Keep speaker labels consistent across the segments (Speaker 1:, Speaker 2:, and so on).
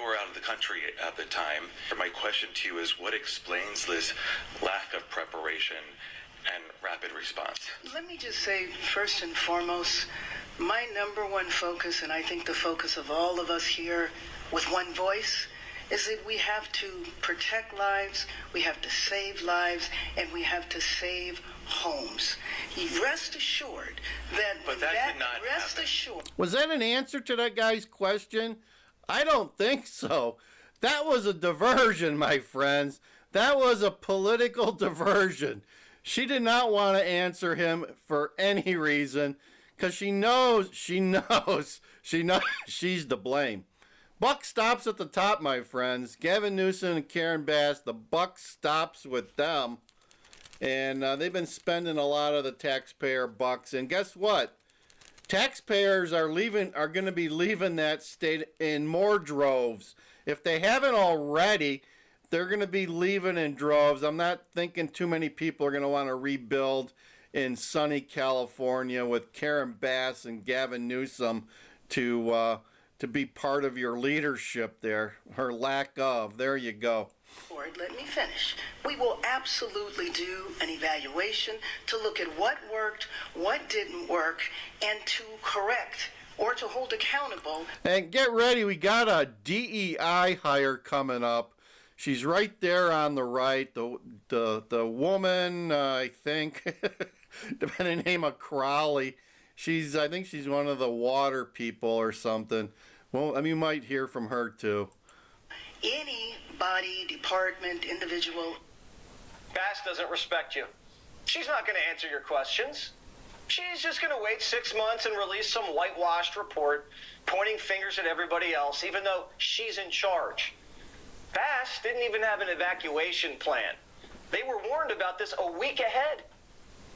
Speaker 1: were out of the country at the time. My question to you is, what explains this lack of preparation and rapid response?
Speaker 2: Let me just say, first and foremost, my number one focus, and I think the focus of all of us here with one voice, is that we have to protect lives, we have to save lives, and we have to save homes. Rest assured that...
Speaker 1: But that did not happen.
Speaker 3: Was that an answer to that guy's question? I don't think so. That was a diversion, my friends. That was a political diversion. She did not want to answer him for any reason because she knows she's to blame. Buck stops at the top, my friends. Gavin Newsom and Karen Bass, the buck stops with them. And they've been spending a lot of the taxpayer bucks. And guess what? Taxpayers are going to be leaving that state in more droves. If they haven't already, they're going to be leaving in droves. I'm not thinking too many people are going to want to rebuild in sunny California with Karen Bass and Gavin Newsom to be part of your leadership there, or lack of. There you go.
Speaker 2: Let me finish. We will absolutely do an evaluation to look at what worked, what didn't work, and to correct or to hold accountable.
Speaker 3: And get ready, we got a DEI hire coming up. She's right there on the right. The woman, I think, by the name of Crowley. I think she's one of the water people or something. Well, I mean, you might hear from her too.
Speaker 2: Any body, department, individual.
Speaker 4: Bass doesn't respect you. She's not going to answer your questions. She's just going to wait 6 months and release some whitewashed report pointing fingers at everybody else, even though she's in charge. Bass didn't even have an evacuation plan. They were warned about this a week ahead.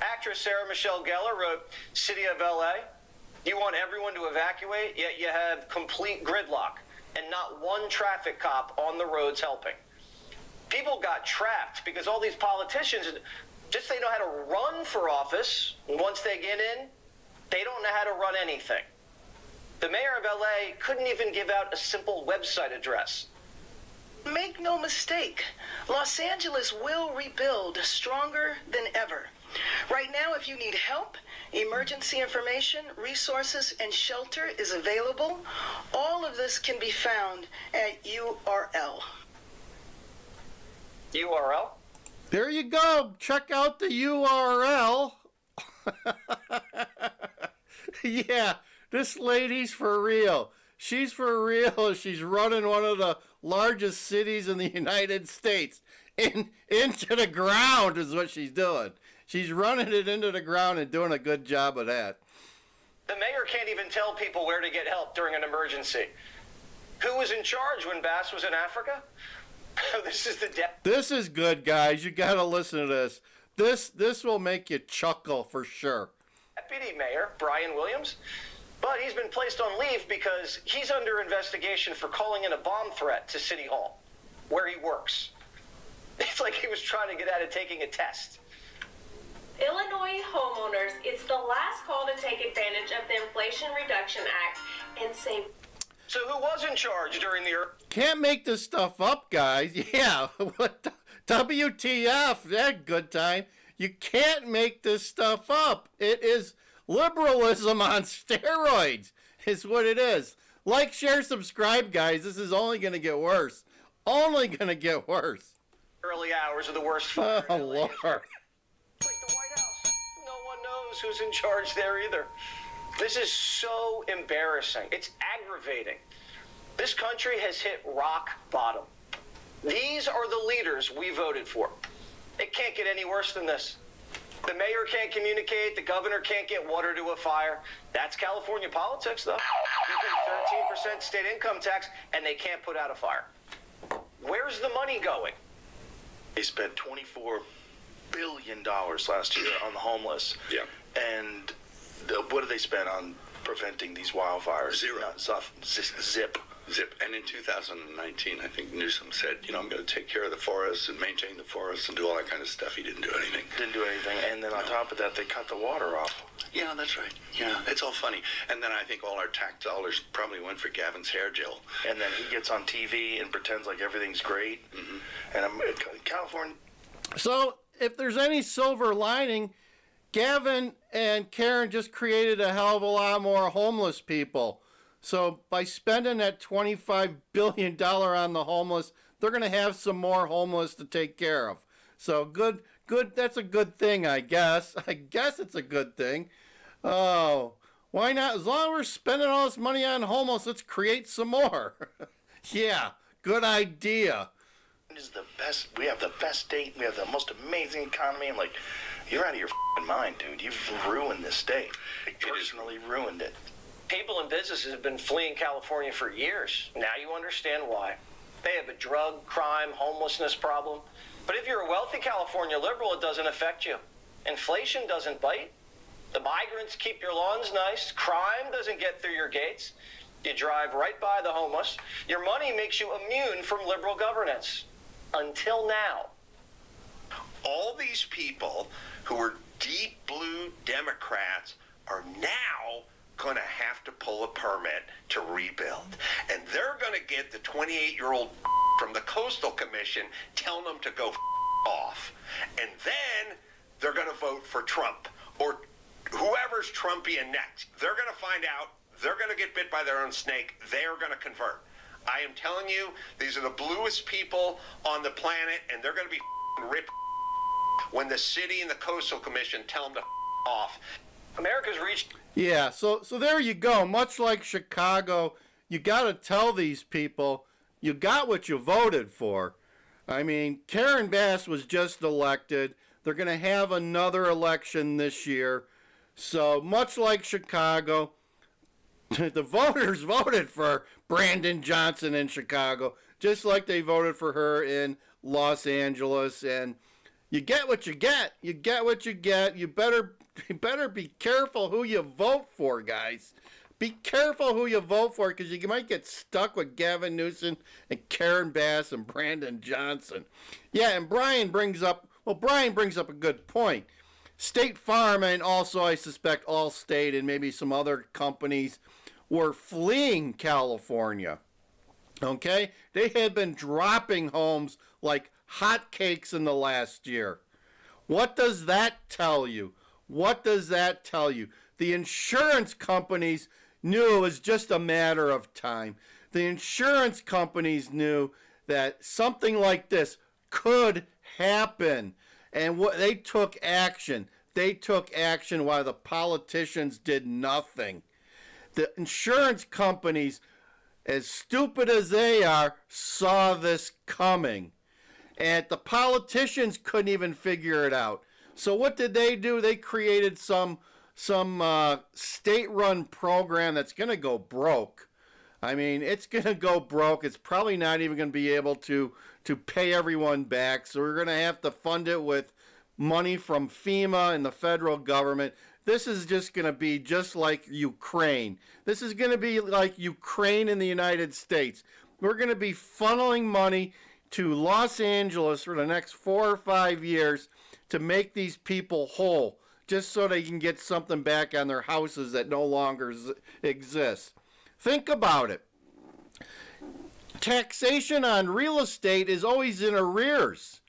Speaker 4: Actress Sarah Michelle Gellar wrote, City of LA, you want everyone to evacuate, yet you have complete gridlock and not one traffic cop on the roads helping. People got trapped because all these politicians, just they know how to run for office. And once they get in, they don't know how to run anything. The mayor of LA couldn't even give out a simple website address.
Speaker 2: Make no mistake, Los Angeles will rebuild stronger than ever. Right now, if you need help, emergency information, resources, and shelter is available. All of this can be found at URL.
Speaker 4: URL?
Speaker 3: There you go. Check out the URL. Yeah, this lady's for real. She's for real. She's running one of the largest cities in the United States into the ground is what she's doing. She's running it into the ground and doing a good job of that.
Speaker 4: The mayor can't even tell people where to get help during an emergency. Who was in charge when Bass was in Africa?
Speaker 3: This is good, guys. You got to listen to this. This will make you chuckle for sure.
Speaker 4: Deputy Mayor Brian Williams, but he's been placed on leave because he's under investigation for calling in a bomb threat to City Hall, where he works. It's like he was trying to get out of taking a test.
Speaker 5: Illinois homeowners, it's the last call to take advantage of the Inflation Reduction Act and save.
Speaker 4: So who was in charge during the...
Speaker 3: Can't make this stuff up, guys. Yeah, what WTF, that good time. You can't make this stuff up. It is liberalism on steroids, is what it is. Like, share, subscribe, guys. This is only going to get worse. Only going to get worse.
Speaker 4: Early hours of the worst fire.
Speaker 3: Oh, Lord.
Speaker 4: It's like the White House. No one knows who's in charge there either. This is so embarrassing. It's aggravating. This country has hit rock bottom. These are the leaders we voted for. It can't get any worse than this. The mayor can't communicate. The governor can't get water to a fire. That's California politics, though. You pay 13% state income tax, and they can't put out a fire. Where's the money going?
Speaker 6: They spent $24 billion last year on the homeless.
Speaker 1: Yeah.
Speaker 6: And what did they spend on preventing these wildfires?
Speaker 1: Zero.
Speaker 6: Zip.
Speaker 1: And in 2019, I think Newsom said, I'm going to take care of the forests and maintain the forests and do all that kind of stuff. He didn't do anything.
Speaker 6: Didn't do anything. And then on top of that, they cut the water off.
Speaker 7: Yeah, that's right. Yeah, it's all funny. And then I think all our tax dollars probably went for Gavin's hair gel.
Speaker 6: And then he gets on TV and pretends like everything's great. And California.
Speaker 3: So if there's any silver lining, Gavin and Karen just created a hell of a lot more homeless people. So by spending that $25 billion on the homeless, they're going to have some more homeless to take care of. So good, that's a good thing, I guess. I guess it's a good thing. Oh, why not? As long as we're spending all this money on homeless, let's create some more. Yeah, good idea.
Speaker 6: Is the best. We have the best state. We have the most amazing economy. I'm like, you're out of your mind, dude. You've ruined this state. You personally ruined it.
Speaker 4: People and businesses have been fleeing California for years. Now you understand why. They have a drug, crime, homelessness problem. But if you're a wealthy California liberal, it doesn't affect you. Inflation doesn't bite. The migrants keep your lawns nice. Crime doesn't get through your gates. You drive right by the homeless. Your money makes you immune from liberal governance. Until now.
Speaker 8: All these people who are deep blue Democrats are now going to have to pull a permit to rebuild. And they're going to get the 28-year-old from the Coastal Commission telling them to go off. And then they're going to vote for Trump or whoever's Trumpian next. They're going to find out. They're going to get bit by their own snake. They're going to convert. I am telling you, these are the bluest people on the planet, and they're going to be ripped when the city and the Coastal Commission tell them to off.
Speaker 4: America's reached...
Speaker 3: Yeah, so there you go. Much like Chicago, you got to tell these people you got what you voted for. I mean, Karen Bass was just elected. They're going to have another election this year. So much like Chicago, the voters voted for Brandon Johnson in Chicago, just like they voted for her in Los Angeles. And you get what you get. You get what you get. You better be careful who you vote for, guys. Be careful who you vote for, because you might get stuck with Gavin Newsom and Karen Bass and Brandon Johnson. Yeah, and Brian brings up a good point. State Farm, and also I suspect Allstate and maybe some other companies, were fleeing California. Okay? They had been dropping homes like hotcakes in the last year. What does that tell you? What does that tell you? The insurance companies knew it was just a matter of time. The insurance companies knew that something like this could happen. And they took action. They took action while the politicians did nothing. The insurance companies, as stupid as they are, saw this coming. And the politicians couldn't even figure it out. So what did they do? They created some state-run program that's going to go broke. I mean, it's going to go broke. It's probably not even going to be able to pay everyone back. So we're going to have to fund it with money from FEMA and the federal government. This is just going to be just like Ukraine. This is going to be like Ukraine in the United States. We're going to be funneling money to Los Angeles for the next 4 or 5 years to make these people whole, just so they can get something back on their houses that no longer exist. Think about it. Taxation on real estate is always in arrears.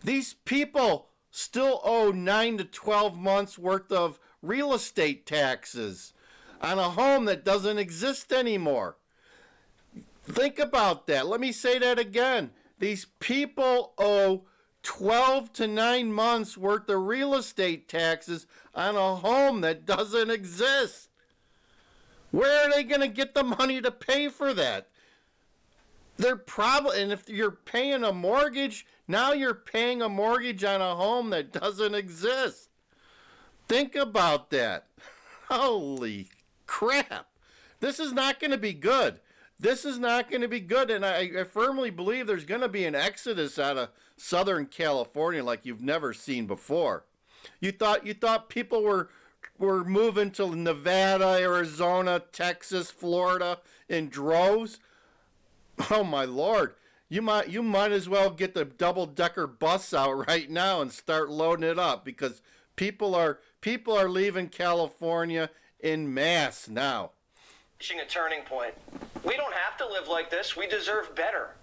Speaker 3: These people still owe 9 to 12 months worth of real estate taxes on a home that doesn't exist anymore. Think about that. Let me say that again. These people owe 12 to 9 months worth of real estate taxes on a home that doesn't exist. Where are they going to get the money to pay for that? And if you're paying a mortgage, now you're paying a mortgage on a home that doesn't exist. Think about that. Holy crap. This is not going to be good. This is not going to be good, and I firmly believe there's going to be an exodus out of Southern California like you've never seen before. You thought people were moving to Nevada, Arizona, Texas, Florida in droves? Oh my Lord. You might as well get the double-decker bus out right now and start loading it up, because people are People are leaving California en masse now.
Speaker 4: Reaching a turning point. We don't have to live like this. We deserve better.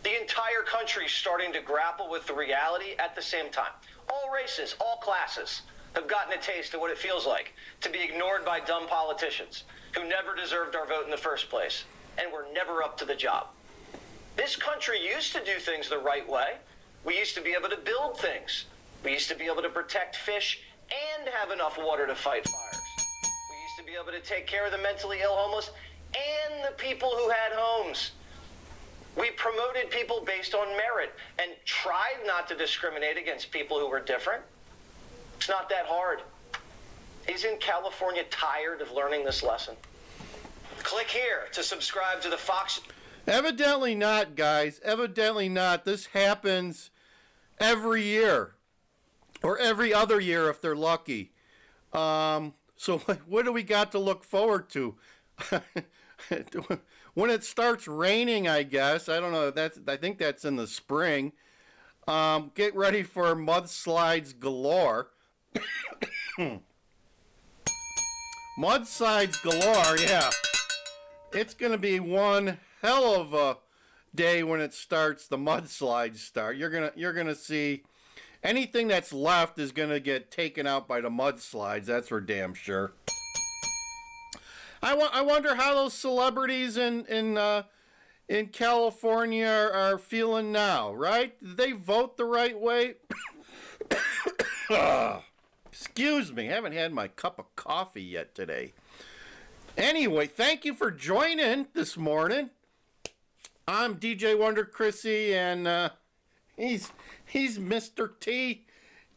Speaker 4: The entire country's starting to grapple with the reality at the same time. All races, all classes have gotten a taste of what it feels like to be ignored by dumb politicians who never deserved our vote in the first place and were never up to the job. This country used to do things the right way. We used to be able to build things. We used to be able to protect fish and have enough water to fight fires. We used to be able to take care of the mentally ill homeless and the people who had homes. We promoted people based on merit and tried not to discriminate against people who were different. It's not that hard. Isn't California tired of learning this lesson? Click here to subscribe to the Fox.
Speaker 3: Evidently not, guys. Evidently not. This happens every year. Or every other year if they're lucky. So what do we got to look forward to? When it starts raining, I guess. I don't know. I think that's in the spring. Get ready for mudslides galore. Mudslides galore, yeah. It's going to be one hell of a day when it starts. The mudslides start. You're gonna see anything that's left is going to get taken out by the mudslides. That's for damn sure. I wonder how those celebrities in California are feeling now, right? Did they vote the right way? Excuse me, haven't had my cup of coffee yet today. Anyway, thank you for joining this morning. I'm DJ Wonder Chrissy, and he's Mr. T.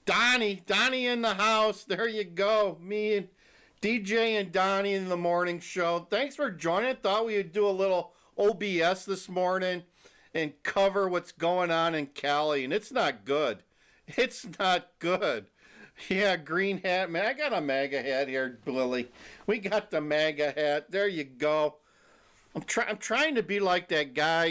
Speaker 3: Donnie in the house. There you go. Me and DJ and Donnie in the morning show. Thanks for joining. Thought we would do a little OBS this morning and cover what's going on in Cali, and it's not good. It's not good. Yeah, green hat. Man, I got a MAGA hat here, Willie. We got the MAGA hat. There you go. I'm trying to be like that guy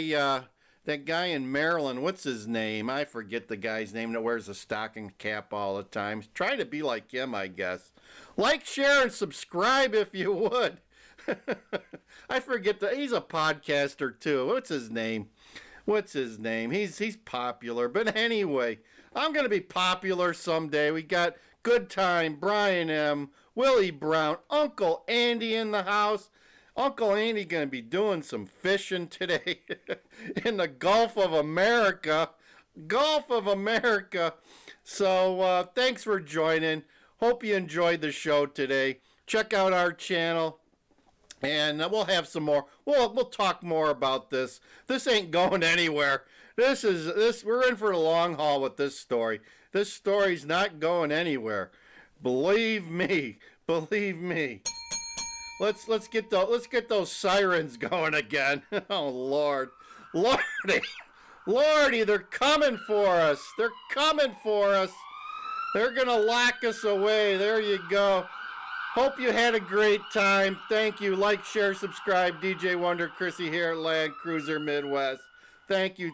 Speaker 3: in Maryland. What's his name? I forget the guy's name that wears a stocking cap all the time. Try to be like him, I guess. Like, share, and subscribe if you would. I forget he's a podcaster too. What's his name? He's popular. But anyway, I'm going to be popular someday. We got Good Time, Brian M., Willie Brown, Uncle Andy in the house. Uncle Andy going to be doing some fishing today in the Gulf of America. So thanks for joining. Hope you enjoyed the show today. Check out our channel, and we'll have some more. We'll talk more about this. This ain't going anywhere. We're in for the long haul with this story. This story's not going anywhere. Believe me. Let's get those sirens going again. Oh Lordy, they're coming for us. They're gonna lock us away. There you go. Hope you had a great time. Thank you. Like, share, subscribe. DJ Wonder Chrissy here at Land Cruiser Midwest. Thank you.